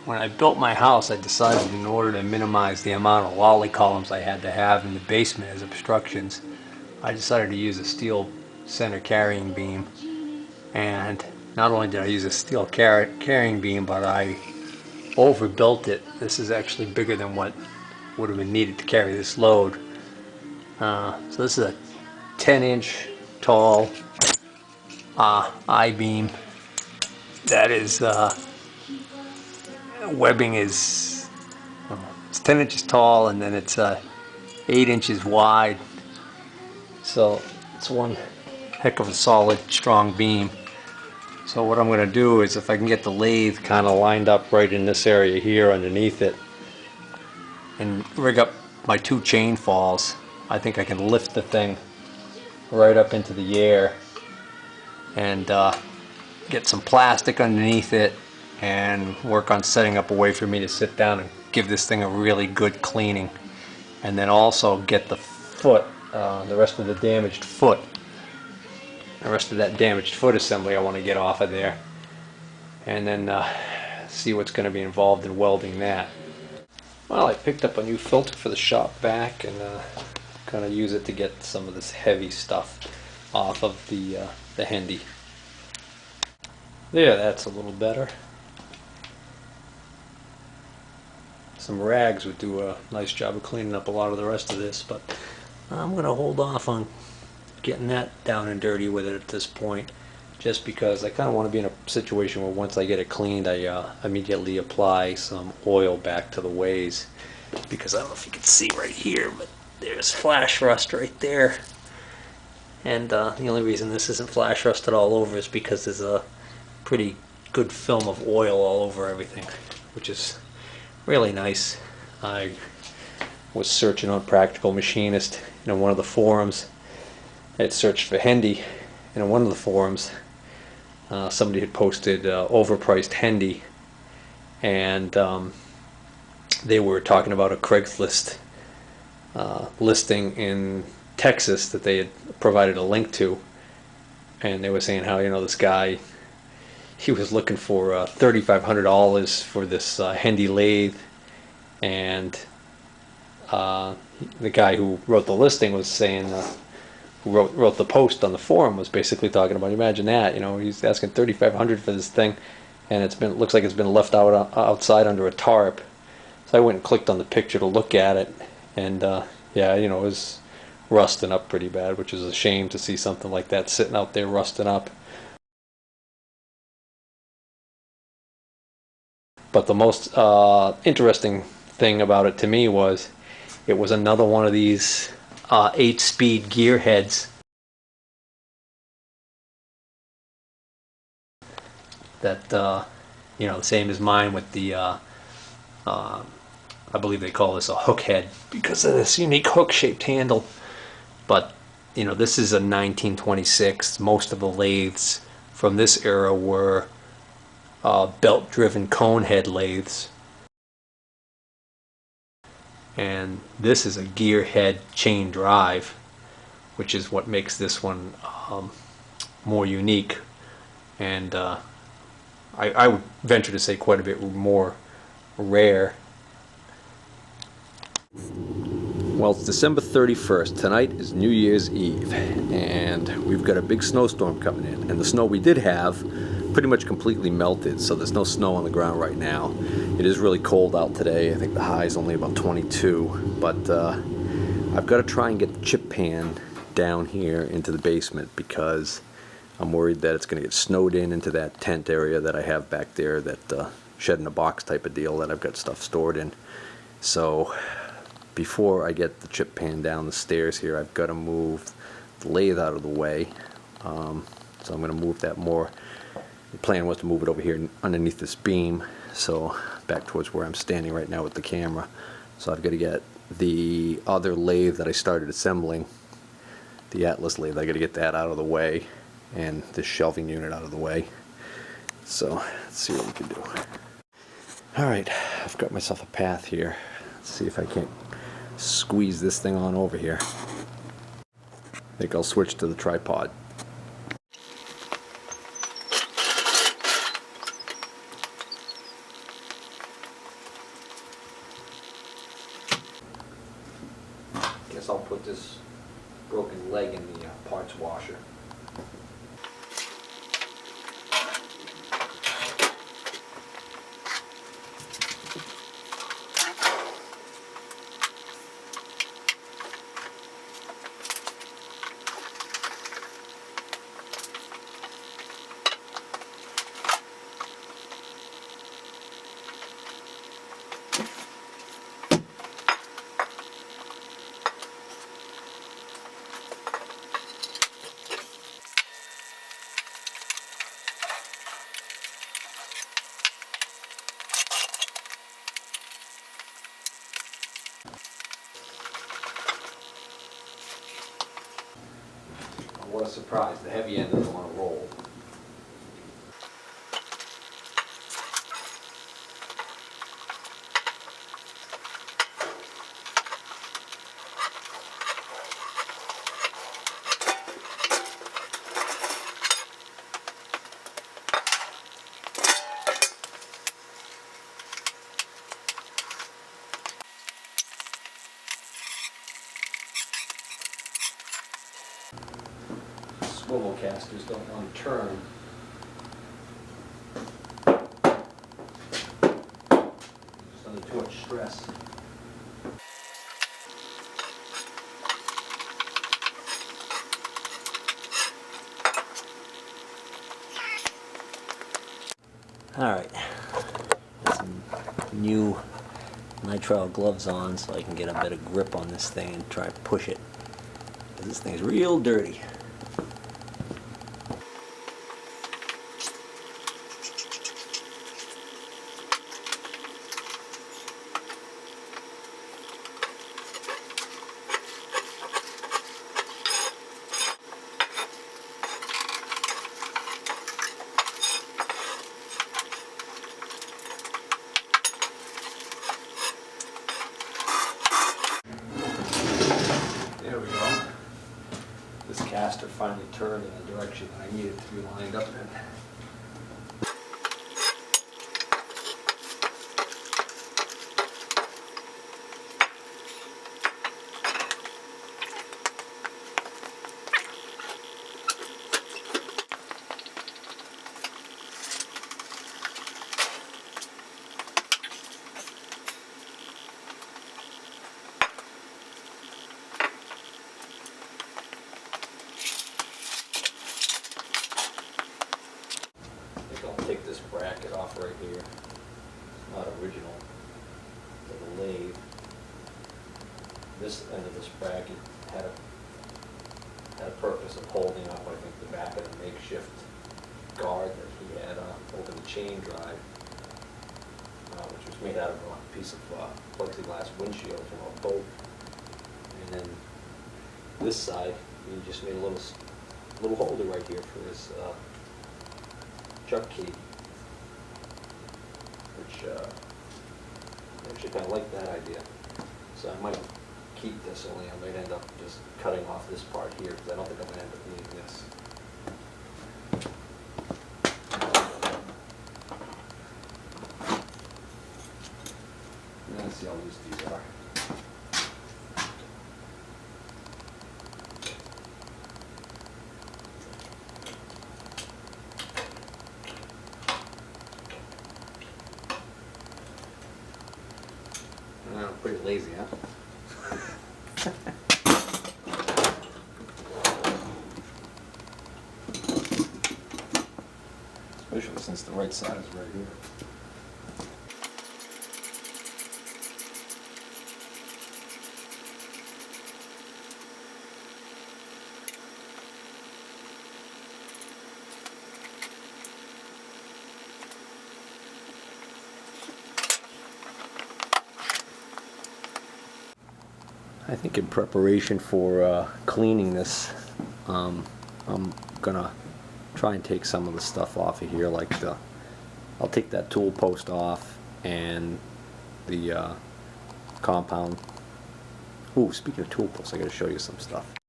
when I built my house, I decided in order to minimize the amount of lolly columns I had to have in the basement as obstructions, I decided to use a steel center carrying beam. And not only did I use a steel carrying beam, but I overbuilt it. This is actually bigger than what would have been needed to carry this load. So this is a 10-inch tall I-beam. That is webbing is it's 10 inches tall, and then it's 8 inches wide. So it's one heck of a solid, strong beam. So what I'm going to do is, if I can get the lathe kind of lined up right in this area here underneath it, and rig up my 2 chain falls, I think I can lift the thing right up into the air and get some plastic underneath it and work on setting up a way for me to sit down and give this thing a really good cleaning. And then also get the foot, the rest of the damaged foot, the rest of that damaged foot assembly I want to get off of there, and then see what's going to be involved in welding that. Well, I picked up a new filter for the shop vac and kind of use it to get some of this heavy stuff off of the Hendey. There, that's a little better. Some rags would do a nice job of cleaning up a lot of the rest of this, but I'm going to hold off on getting that down and dirty with it at this point, just because I kind of want to be in a situation where once I get it cleaned, I immediately apply some oil back to the ways, because I don't know if you can see right here, but there's flash rust right there. And the only reason this isn't flash rusted all over is because there's a pretty good film of oil all over everything, which is really nice. I was searching on Practical Machinist, in one of the forums. I had searched for Hendey, and in one of the forums somebody had posted overpriced Hendey, and they were talking about a Craigslist listing in Texas that they had provided a link to, and they were saying how, this guy, he was looking for $3,500 for this Hendey lathe, and the guy who wrote the listing was saying, who wrote the post on the forum, was basically talking about, imagine that, he's asking $3,500 for this thing, and looks like it's been left outside under a tarp. So I went and clicked on the picture to look at it, and yeah, it was rusting up pretty bad, which is a shame to see something like that sitting out there rusting up. But the most interesting thing about it to me was, it was another one of these 8-speed gear heads that the same as mine, with the I believe they call this a hook head because of this unique hook-shaped handle. But this is a 1926. Most of the lathes from this era were belt-driven cone head lathes, and this is a gear head chain drive, which is what makes this one more unique, and I would venture to say quite a bit more rare. Well, it's December 31st. Tonight is New Year's Eve, and we've got a big snowstorm coming in, and the snow we did have pretty much completely melted, so there's no snow on the ground right now. It is really cold out today. I think the high is only about 22, but I've got to try and get the chip pan down here into the basement, because I'm worried that it's going to get snowed into that tent area that I have back there, that shed in a box type of deal that I've got stuff stored in. So before I get the chip pan down the stairs here, I've got to move the lathe out of the way. So I'm going to move that more. The plan was to move it over here underneath this beam, so back towards where I'm standing right now with the camera. So I've got to get the other lathe that I started assembling, the Atlas lathe, I got to get that out of the way, and this shelving unit out of the way. So let's see what we can do. Alright, I've got myself a path here. Let's see if I can't squeeze this thing on over here. I think I'll switch to the tripod. guess I'll put this broken leg in the parts washer. What a surprise, the heavy end doesn't want to roll. Swivel casters don't want to turn. Just under too much stress. Alright, some new nitrile gloves on so I can get a better grip on this thing and try to push it. This thing's real dirty. There we go. This caster finally turned in the direction that I needed to be lined up in. I'll take this bracket off right here. It's not original to the lathe. This end of this bracket had a purpose of holding up, I think, the back of the makeshift guard that he had over the chain drive, which was made out of a piece of plexiglass windshield from a boat. And then this side, he just made a little holder right here for his chuck key, which I actually kind of like that idea. So I might keep this, only I might end up just cutting off this part here because I don't think I'm going to end up needing this. Let's see how loose these are. Pretty lazy, huh? Especially since the right side is right here. I think in preparation for cleaning this, I'm gonna try and take some of the stuff off of here, like I'll take that tool post off and the compound. Ooh, speaking of tool posts, I gotta show you some stuff.